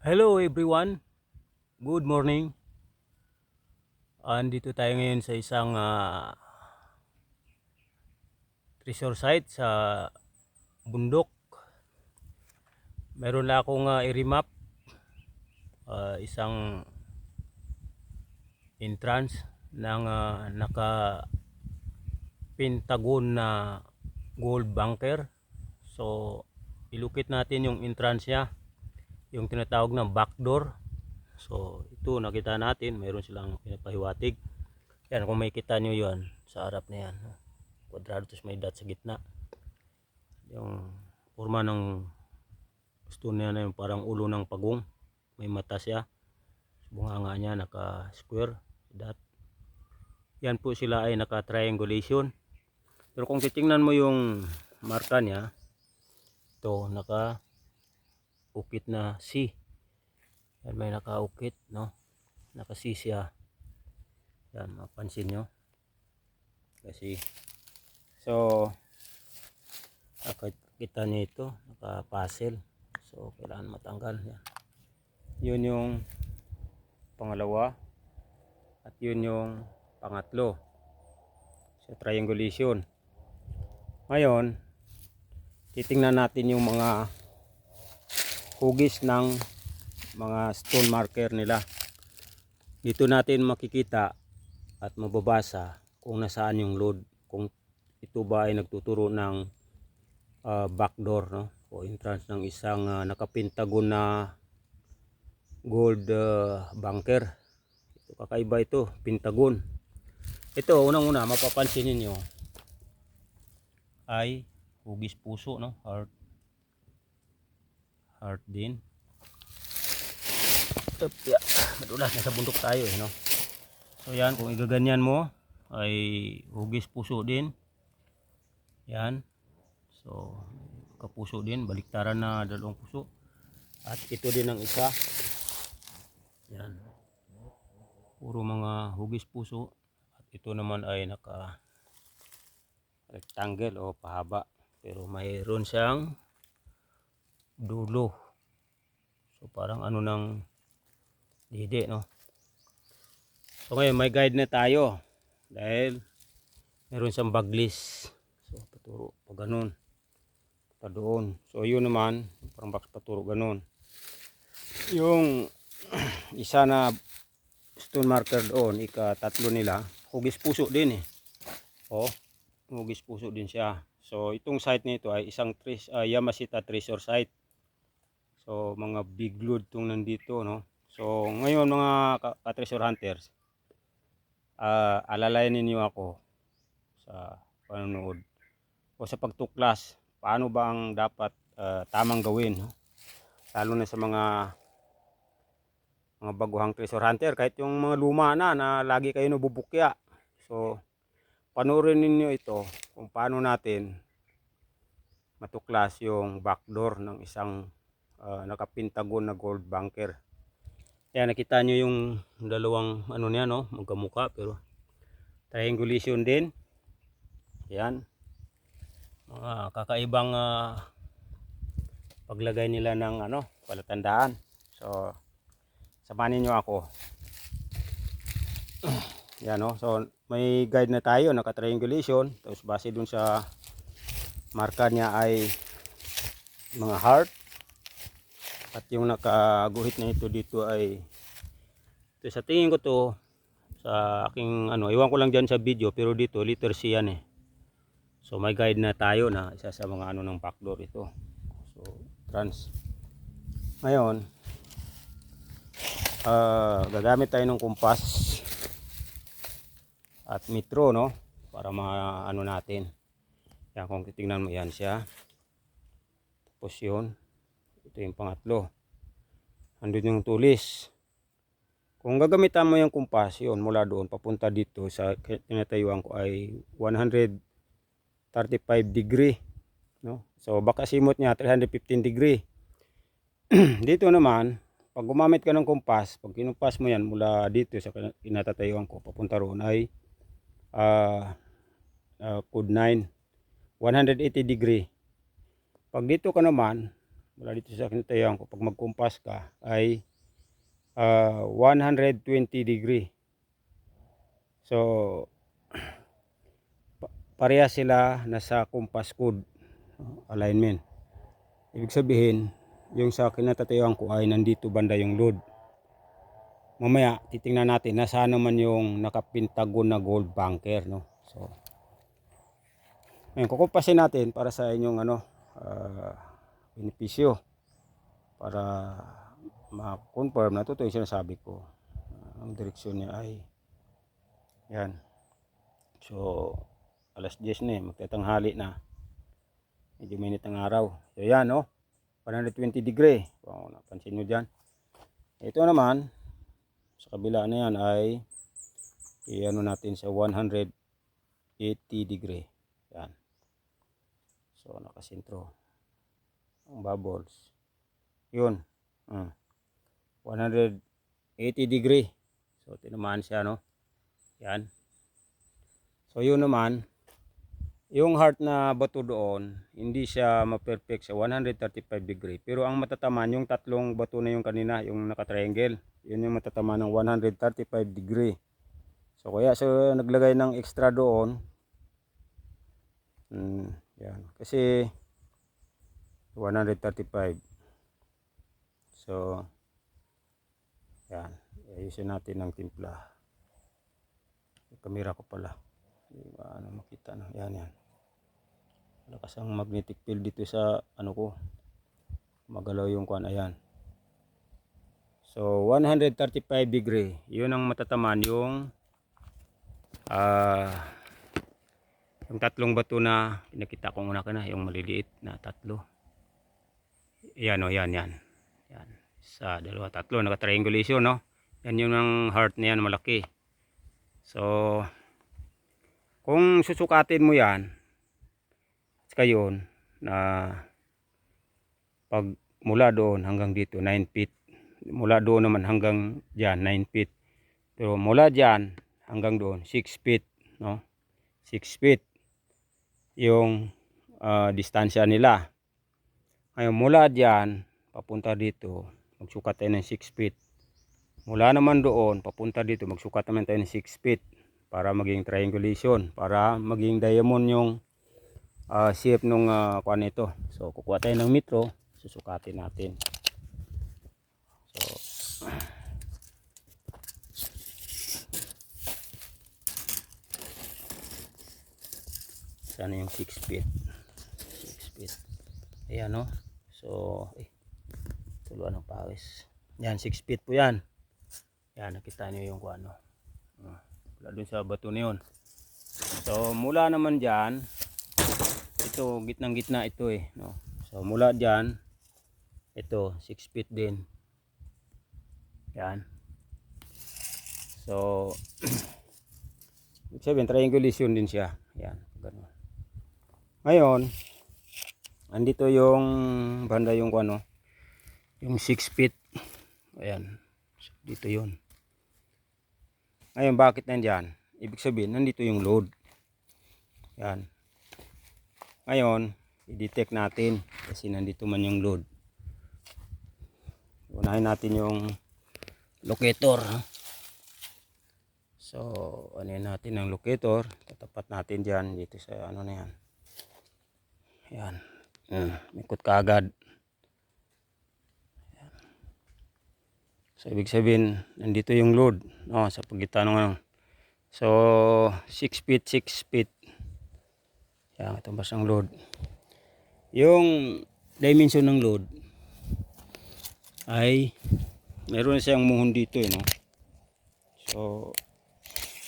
Hello everyone, good morning. Andito tayo ngayon sa isang treasure site sa bundok. Meron na akong i-remap, isang entrance ng naka-pentagon na gold bunker. So ilukit natin yung entrance niya, yung tinatawag na backdoor. So ito nakita natin, meron silang pinapahiwatig. Yan, kung makikita nyo yun sa harap na yan, kwadrado, tapos may dot sa gitna. Yung forma ng stone na yung parang ulo ng pagong, may mata siya, bunganga niya naka square dot. Yan po sila ay naka triangulation. Pero kung titingnan mo yung marka niya, ito naka ukit na C. Yan, may naka ukit, no, naka C siya. Yan, mapansin nyo kasi so nakikita niyo ito, naka puzzle. So kailangan matanggal yan. Yun yung pangalawa at yun yung pangatlo sa triangulation. Ngayon titingnan natin yung mga hugis ng mga stone marker nila. Dito natin makikita at mababasa kung nasaan yung load, kung ito ba ay nagtuturo ng backdoor, no, o entrance ng isang nakapintagon na gold bunker. Ito, kakaiba ito, pentagon. Ito unang-una mapapansin niyo ay hugis puso, no, heart din. Madulas, nasa bundok tayo no. So yan, kung igaganyan mo ay hugis puso din. Yan. So kapuso din, baliktaran na dalawang puso. At ito din ang isa. Yan. Puro mga hugis puso. At ito naman ay naka rectangle o pahaba. Pero mayroon siyang dulo. So parang ano ng dide, no. So ngayon may guide na tayo dahil meron siyang baglis. So paturo pa ganun, pa doon. So yun naman parang box paturo ganun. Yung isa na stone marker doon, ika-tatlo nila, hugis puso din eh. Oh, hugis puso din siya. So itong site nito ay isang Yamashita treasure site. So mga big load tong nandito, no. So ngayon mga ka-treasure hunters, alalayan ninyo ako sa panonood o sa pagtuklas paano ba ang dapat tamang gawin, no? Lalo na sa mga baguhang treasure hunter, kahit yung mga luma na lagi kayo nabubukya. So panoorin ninyo ito kung paano natin matuklas yung backdoor ng isang nakapintagon na gold bunker. Kaya nakita nyo yung dalawang ano niya, no, magkamuka pero triangulation din. Yan, mga kakaibang paglagay nila ng ano, palatandaan. So samahan niyo ako. Yan, no, so may guide na tayo, naka triangulation. Tapos base dun sa marka niya ay mga heart. At yung nakaguhit na ito dito ay ito, sa tingin ko to sa aking ano, iwan ko lang dyan sa video, pero dito letter C yan eh. So may guide na tayo na isa sa mga ano ng backdoor ito. So trans. Ngayon gagamit tayo ng kumpas at metro, no, para maano natin. Yan, kung titingnan mo yan siya. Tapos yun, ito yung pangatlo. Andun yung tulis. Kung gagamitan mo yung kumpas, yun, mula doon papunta dito sa tinatayuan ko ay 135 degree, no? So baka simot niya 315 degree. Dito naman, pag gumamit ka ng kumpas, pag kinumpas mo yan mula dito sa kinatatayuan ko papunta roon ay code 9, 180 degree. Pag dito ka naman mula dito sa kinatayan ko, pag magkumpas ka ay 120 degree. So pareha sila nasa compass code alignment. Ibig sabihin, yung sa kinatatayuan ko ay nandito banda yung load. Mamaya titingnan natin nasaan naman yung nakapintagon na gold bunker, no? So ngayon kukumpasin natin para sa inyong benepisyo, para ma-confirm na totoo yung sinasabi ko. Ang direksyon niya ay yan. So alas 10 na magtatanghali na, medyo mainit ang araw. So yan, no, 120 degree. Napansin nyo dyan. Ito naman sa kabila na yan ay i-ano natin sa 180 degree. Yan. So nakasentro ang bubbles. Yun. 180 degree. So tinamaan siya, no. Yan. So yun naman, yung heart na bato doon, hindi siya ma-perfect sa 135 degree. Pero ang matataman, yung tatlong bato na yung kanina, yung naka-triangle, yun yung matataman ng 135 degree. So kaya so naglagay ng extra doon. Yan. Kasi 135. So yan. Ayusin natin ng timpla. Yung kamera ko pala. Hindi ba makita na. Yan. Lakas ang magnetic field dito sa ano ko. Magalaw yung kuan, ayan. So 135 degree. Yun ang matataman yung yung tatlong bato na pinakita ko muna kana, yung maliliit na tatlo. Yan, yan. Yan. Isa, dalawa, tatlo, naka-triangulation, no. Yan yung ang heart na yan, malaki. So kung susukatin mo yan ngayon na pag mula doon hanggang dito 9 feet, mula doon naman hanggang dyan 9 feet, pero mula dyan hanggang doon 6 feet, no, 6 feet yung distansya nila. Ngayon mula dyan papunta dito magsukat tayo ng 6 feet, mula naman doon papunta dito magsukat naman tayo ng 6 feet para maging triangulation, para maging diamond yung shape nung kuan ito. So kukuha tayo ng metro, susukatin natin. So sana yung 6 feet. 6 feet. Ayan, no. So tuluan ng pawis. Yan, 6 feet po yan. Yan, nakita niyo yung kuan, no. Wala dun sa bato na yun. So mula naman dyan, ito gitnang gitna ito no. So mula dyan ito 6 feet din. Yan. So ibig sabihin triangulation din siya. Yan, ganun. Ngayon andito yung banda yung ano, yung 6 feet. Ayan. So, dito yun. Ngayon bakit nandyan? Ibig sabihin nandito yung load. Yan. Ngayon i-detect natin kasi nandito man yung load. Unahin natin yung locator. So ano natin ang locator, tatapat natin dyan dito sa ano na yan. Yan. Ikot kaagad. Yan. So ibig sabihin nandito yung load, no, sa pagitan ng ano. So 6 feet 6 feet. Yan, itong basang load. Yung dimension ng load ay meron siyang muhon dito, no. So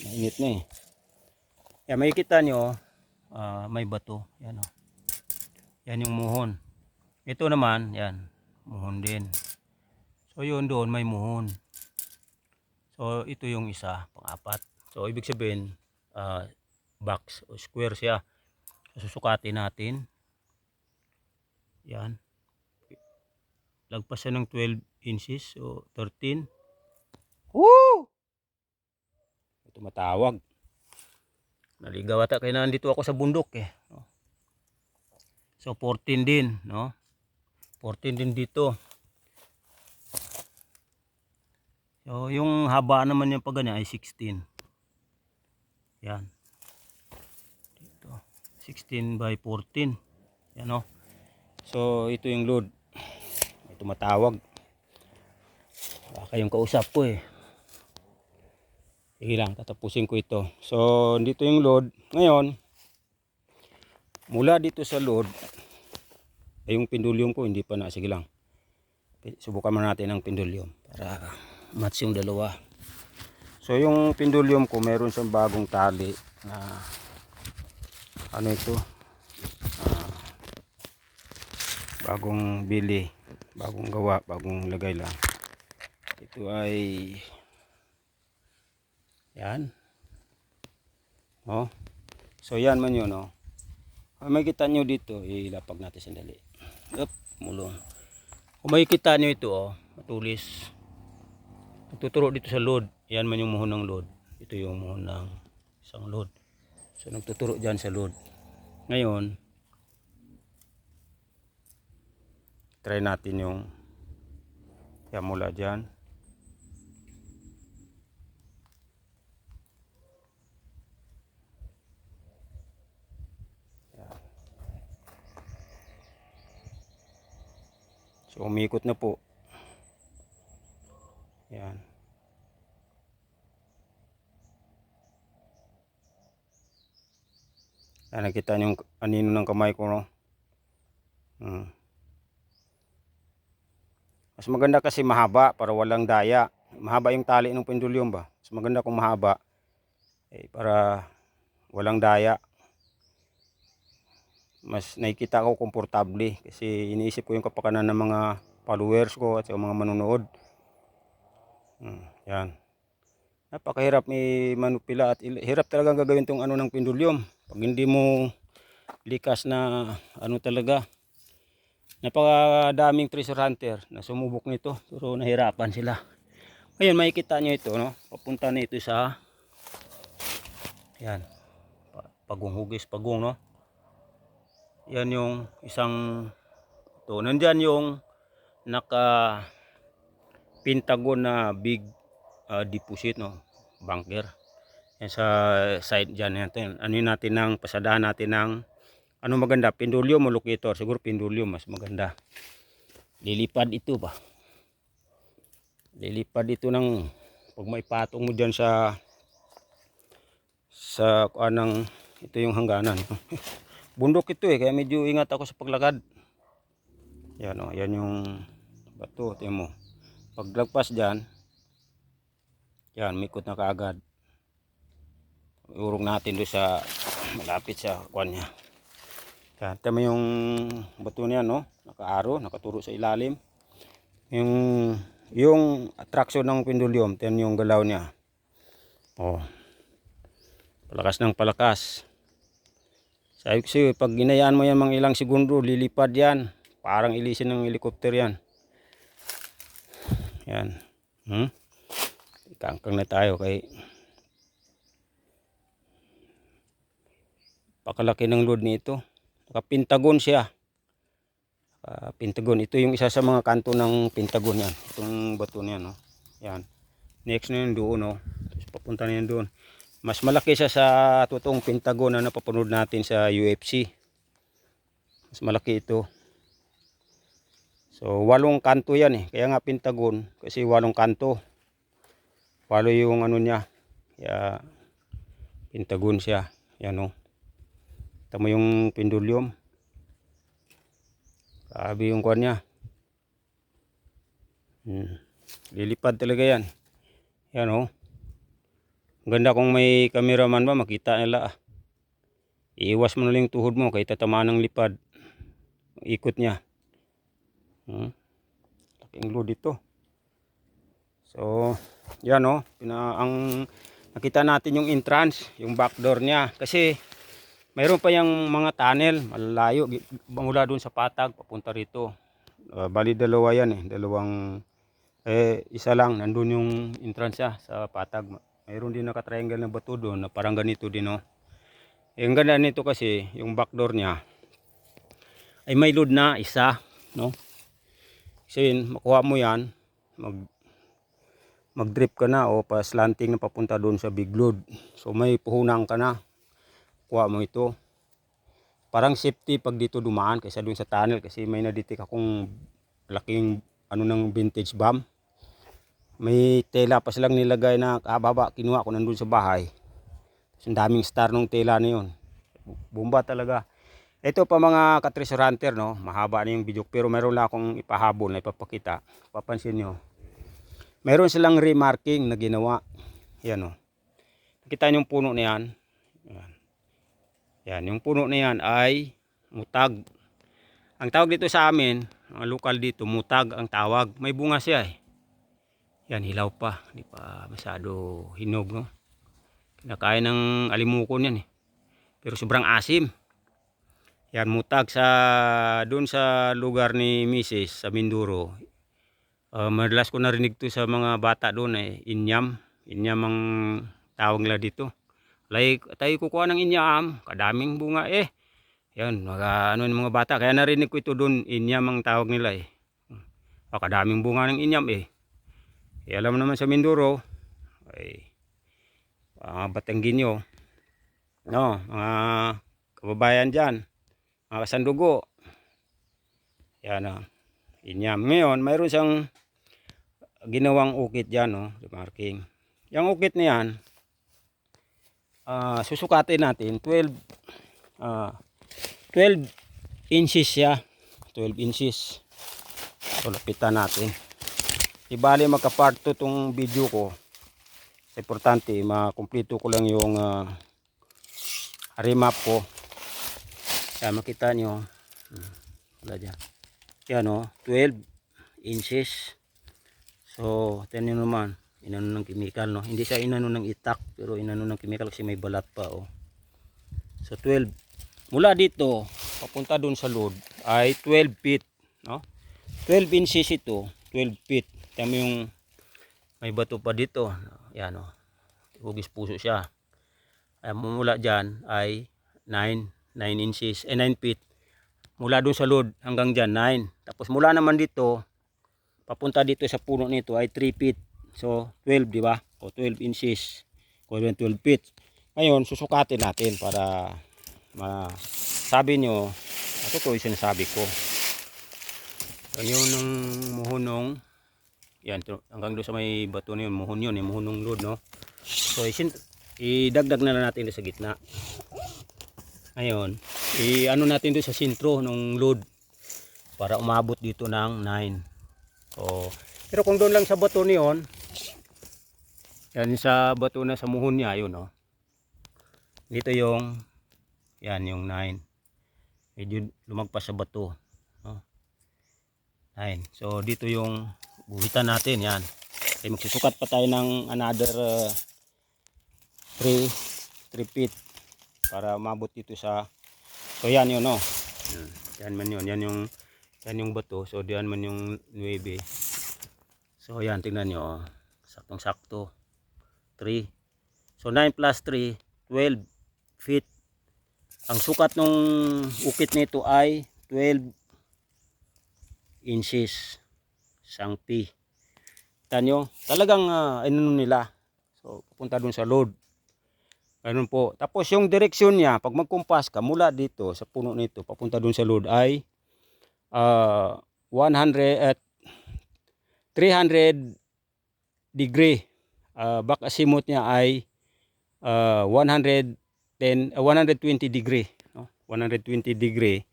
mainit na yan, makikita nyo may bato yan, yan yung muhon. Ito naman yan muhon din. So yun doon may muhon. So ito yung isa, pang-apat. So ibig sabihin box o square siya. Susukatin natin. Yan. Lagpas siya ng 12 inches o 13. Woo! Ito matawag. Naligaw ata kaya nandito ako sa bundok So 14 din, no? 14 din dito. So yung haba naman yung pag ganyan ay 16. Yan. Dito. 16 by 14. Yan o. So ito yung load. May tumatawag. Baka yung kausap ko eh. Sige lang, tatapusin ko ito. So dito yung load. Ngayon, mula dito sa load, ay yung pendulum ko hindi pa na. Sige lang. Subukan muna natin ang pendulum para match yung dalawa. So yung pendulum ko meron siyang bagong tali na ano ito, bagong bili, bagong gawa, bagong lagay lang. Ito ay yan. Oh. So yan man yun, oh. May kita nyo dito, ilapag natin sandali. Up, mulong. Kung makikita nyo ito, oh, matulis. Nagtuturo dito sa load. Yan man yung muhon ng load. Ito yung muhon ng isang load. So nagtuturo dyan sa load. Ngayon, try natin yung yan mula dyan. Yan. So umikot na po. Yan. Yan, nakita nyo yung anino ng kamay ko, no? Mas maganda kasi mahaba para walang daya. Mahaba yung tali ng pendulum ba? Mas maganda kung mahaba. Para walang daya. Mas nakikita ko komportable kasi iniisip ko yung kapakanan ng mga followers ko at mga manonood. Yan. Napakahirap may manupila at hirap talagang gagawin tong ano ng pendulum. Pag hindi mo likas na ano talaga. Napakadaming treasure hunter na sumubok nito pero nahirapan sila. Ngayon makikita nyo ito, no? Papunta na ito sa yan. Pagong hugis, pagong, no? Yan yung isang ito. Nandyan yung naka pentagon na big deposit, no? Bunker. Yan sa side dyan natin. Ano natin ng pasadahan natin ng ano maganda, pendulum o locator. Siguro pendulum mas maganda. Lilipad ito ba? Lilipad ito ng pag may patong mo dyan sa anang ito yung hangganan. Bundok ito kaya medyo ingat ako sa paglakad. Yan o, yan yung bato. Tingnan mo. Paglagpas dyan, yan, mikot na kaagad. Urong natin doon sa malapit sa kuwan niya. Yan, tama yung bato niya, no? Nakaaro, nakaturo sa ilalim. Yung attraction ng pendulum, yan yung galaw niya. Oh. Palakas ng palakas. Sabi ko sa'yo, pag ginayaan mo yan mga ilang segundo, lilipad yan. Parang ilisin ng helicopter yan. Yan. Kangkang na tayo kay pakalaki ng load nito. Naka-pentagon siya. Pentagon. Ito yung isa sa mga kanto ng pentagon yan. Itong bato niya, no? Yan. Next na yun doon, no? Tapos papunta na yun doon. Mas malaki siya sa totoong pentagon na napapanood natin sa UFC. Mas malaki ito. So 8 kanto yan eh. Kaya nga pentagon kasi 8 kanto. 8 yung ano niya. Kaya pentagon siya. Yan o. Tama yung pendulum. Sabi yung kuwan niya. Lilipad talaga yan. Yan o. Ganda kung may cameraman ba makita nila. Iiwas mo na lang yung tuhod mo kaya tatamaan ng lipad. Ikot niya. Laking load ito. So, yan o. Ang nakita natin yung entrance, yung back door niya. Kasi mayroon pa yung mga tunnel, malalayo. Mula doon sa patag, papunta rito. Bali dalawa yan eh. Isa lang, nandun yung entrance niya sa patag. Mayroon din naka-triangle na bato doon na parang ganito din o. Ang ganda nito kasi, yung back door niya ay may load na isa, no? Kasi makuha mo yan, mag-drip ka na o pa-slanting na papunta doon sa big load. So may puhunan ka na. Kuha mo ito. Parang safety pag dito dumaan kaysa doon sa tunnel kasi may naditik akong laking ano ng vintage bomb. May tela pa silang nilagay na kababa, kinuha ko nandun sa bahay. Ang daming star nung tela na yun. Bomba talaga. Ito pa mga ka-treasure hunter, no? Mahaba na yung video pero meron lang akong ipahabol na ipapakita. Papansin nyo. Meron silang remarking na ginawa. Yan, oh. Nakita nyo yung puno na yan. Yan, yung puno na yan ay mutag. Ang tawag dito sa amin, ang lokal dito, mutag ang tawag. May bunga siya eh. Yan, hilaw pa. Hindi pa masyado hinog, no? Kinakain ng alimukon yan eh. Pero sobrang asim. Yan, mutag sa doon sa lugar ni Mrs. sa Mindoro. Madalas ko narinig to sa mga bata doon eh, inyam. Inyam ang tawag nila dito. Like, tayo kukuha ng inyam, kadaming bunga eh. Yan, ano ng mga bata. Kaya narinig ko ito doon, inyam ang tawag nila eh. Kadaming bunga ng inyam eh. Alam mo naman sa Mindoro, ay mga Batanggenyo, no, mga kababayan dyan, mga kasandugo. Yan, inyam. Ngayon, mayroon siyang ginawang ukit dyan, no, remarking. Yung ukit na yan, susukatin natin 12 inches siya. 12 inches. So lapitan natin. Ibali magka-part 2 tong video ko. Importante makumpleto ko lang yung remap ko. Kaya makita nyo. Wala dyan. Yan o, 12 inches. So tingnan nyo naman. Inano ng chemical, no? Hindi siya inano ng itak, pero inano ng chemical kasi may balat pa, oh. So 12. Mula dito papunta doon sa load ay 12 feet, no? 12 inches ito, 12 feet. Tama yung may bato pa dito. Yan, oh. Hugis puso siya. Ay mula diyan ay 9 inches, 9 feet. Mula doon sa load hanggang diyan 9. Tapos mula naman dito papunta dito sa puno nito ay 3 feet. So 12, di ba? O 12 inches. O 12 feet. Ngayon, susukatin natin para masabi nyo ito yung sinasabi ko. Yun yung muhunong. Yan, hanggang doon sa may bato na yun. Muhon yun, yung muhunong load, no? So, idagdag na lang natin doon sa gitna. Ngayon, ano natin doon sa sintro ng load para umabot dito ng 9. So, pero kung doon lang sa bato niyon, yan sa bato na sa muhon niya, yun, oh. Dito yung, yan yung 9. Medyo lumagpas sa bato, oh. 9. So dito yung guhitan natin, yan. Okay, magsusukat pa tayo ng another 3 feet para umabot dito sa, so yan yun, oh. Yan man yun, yan yung bato. So diyan man yung 9. So yan, tingnan nyo, oh. Saktong sakto 3. So 9 plus 3, 12 feet. Ang sukat ng ukit nito ay 12 inches. Sangpi. Tanyo, talagang inano nila. So pupunta dun sa load. Ganun po. Tapos yung direksyon niya, pag magkumpas ka mula dito sa puno nito papunta dun sa load ay 300 degree. Back azimuth niya ay 120 degree, no? 120 degree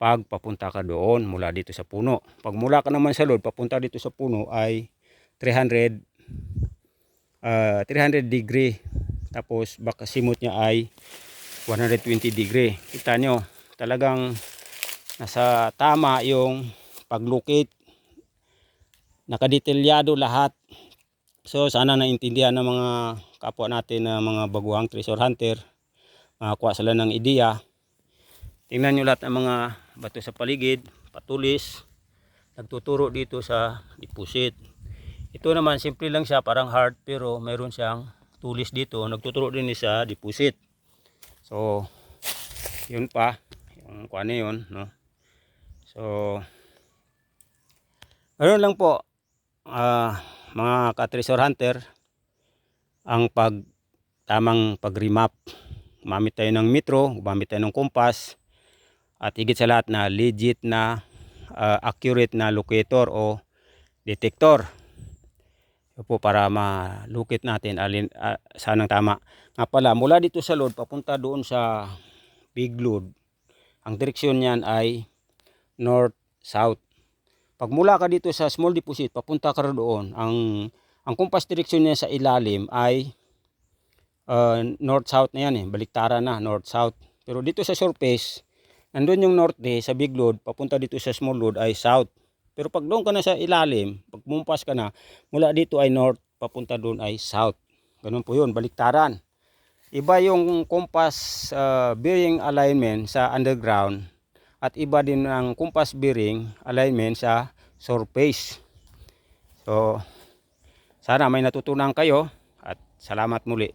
pag papunta ka doon mula dito sa puno. Pag mula ka naman sa load papunta dito sa puno ay 300 degree. Tapos back azimuth niya ay 120 degree. Kita nyo, talagang nasa tama yung paglukit. Nakadetalyado lahat. So sana naintindihan ng mga kapwa natin na mga baguhang treasure hunter. Makakuha sila ng ideya. Tingnan nyo lahat ng mga bato sa paligid, patulis. Nagtuturo dito sa deposit. Ito naman simple lang siya, parang heart, pero mayroon siyang tulis dito. Nagtuturo din sa deposit. So yun pa, yung kuha na yun, no? So Ano lang po, mga ka-treasure hunter, ang tamang pag-remap. Gumamit tayo ng metro, gumamit tayo ng compass, at higit sa lahat na legit na accurate na locator o detector. Ito po para malukit natin saan ang tama. Nga pala, mula dito sa load papunta doon sa big load, ang direksyon niyan ay north-south. Pag mula ka dito sa small deposit, papunta ka doon, ang compass direction niya sa ilalim ay north-south na yan eh, baliktaran na, north-south. Pero dito sa surface, nandun yung north sa big load, papunta dito sa small load ay south. Pero pag doon ka na sa ilalim, pag bumpas ka na, mula dito ay north, papunta doon ay south. Ganun po yun, baliktaran. Iba yung compass bearing alignment sa underground at iba din ang compass bearing alignment sa surface. So, sana may natutunan kayo at salamat muli.